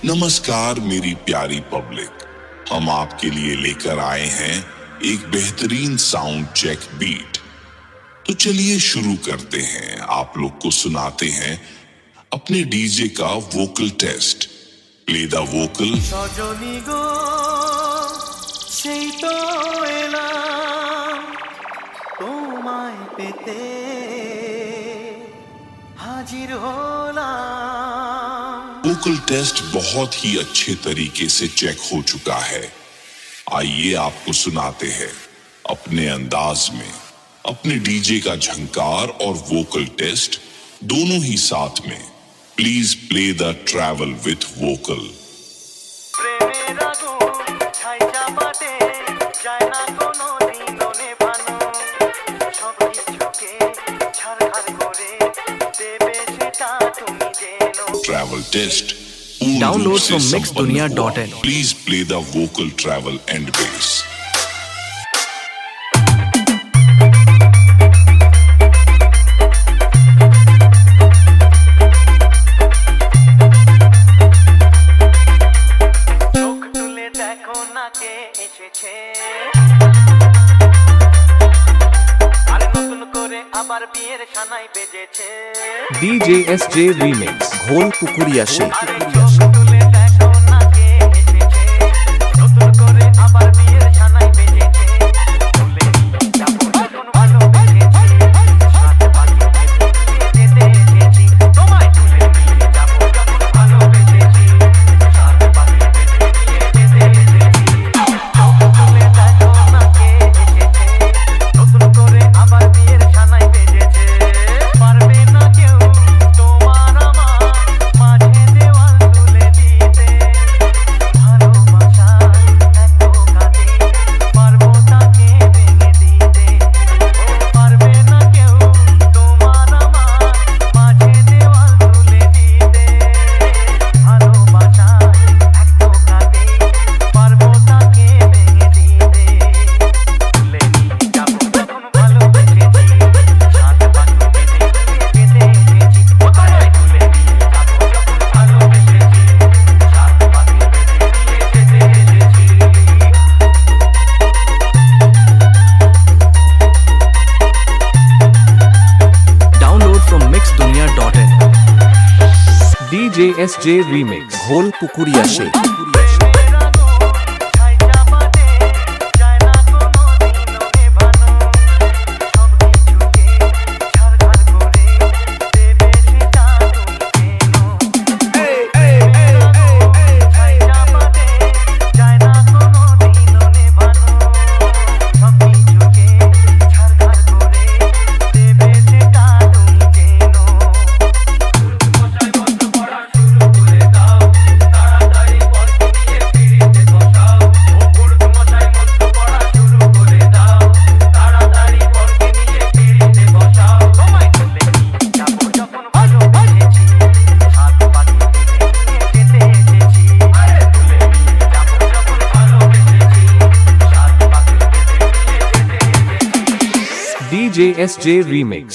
नमस्कार मेरी प्यारी पब्लिक, हम आपके लिए लेकर आए हैं एक बेहतरीन साउंड चेक बीट। तो चलिए शुरू करते हैं। आप लोग को सुनाते हैं अपने डीजे का vocal test. Play the vocal. Sajni go সেই তো এলাম তোমায় পেতে হাজির হলাম। वोकल टेस्ट बहुत ही अच्छे तरीके से चेक हो चुका है। आइए आपको सुनाते हैं अपने अंदाज में अपने डीजे का झंकार और वोकल टेस्ट दोनों ही साथ में। Please play the travel with vocal. প্রেমের আগুন ছাই চাপাতে যায় না কোনো দিনও নেভানো, সব কিছুকে ছাড়খাড় করে দেবে সেটা তুমি জেনো। Travel test Download from mixdunia.in. Please play the vocal travel and bass. চোখ তুলে দেখো না কে এসেছে, আরে নতুন করে আবার বিয়ের সানাই বেজেছে। DJ SJ Remix ঘোল পুকুরিয়া সে আরে চোখ তুলে দেখো না কে এসেছে, নতুন করে আবার বিয়ের সানাই বেজেছে। তুলে যাবো যখন ভালোবেসেছি, সাত পাখি যেতে এসেছি। তোমায় তুলে নিয়ে যাবো যখন ভালোবেসেছি, সাত পাখি যেতে এসেছি। চোখ তুলে দেখো না কে এসেছে, নতুন করে আবার বিয়ের সানাই বেজেছে। পারবে না কেউ তোমার আমার মাঝে দেওয়াল তুলে দিতে, ভালোবাসার এত কাঁদে পারবো তাকে ভেঙে দিতে। ও পারবে না কেউ তোমার আমার মাঝে দেওয়াল তুলে দিতে, ভালোবাসার এত কাঁদে পারবো তাকে ভেঙে দিতে। তুলে নিয়ে যাবো যখন ভালোবেসেছি, সাত পাখি বেঁধে নিয়ে যেতে এসেছি। ও তোমায় তুলে নিয়ে যাবো যখন ভালোবেসেছি, সাত পাখি বেঁধে নিয়ে যেতে এসেছি। Download from mixdunia.in. DJ SJ Remix ঘোল পুকুরিয়া সে প্রেমের আগুন ছাই চাপাতে যায় না কোনো দিনও নেভানো, সব কিছুকে ছাড়খাড় করে দেবে সেটা তুমি জেনো। প্রেমের আগুন ছাই চাপাতে যায় না কোনো দিনও নেভানো, সব কিছুকে ছাড়খাড় করে দেবে সেটা তুমি জেনো। মশাই বন্ধ পড়া শুরু করে দাও, তাড়াতাড়ি পরকে নিয়ে পিড়িতে বসাও। ও পুরুত মশাই বন্ধ পড়া শুরু করে দাও, তাড়াতাড়ি পরকে নিয়ে পিড়িতে বসাও। তোমায় তুলে নিয়ে যাবো যখন ভালোবেসেছি, সাত পাখি বেঁধে নিয়ে যেতে এসেছি। আরে তুলে নিয়ে যাবো যখন ভালোবেসেছি, সাত পাখি বেঁধে নিয়ে যেতে এসেছি। DJ SJ Remix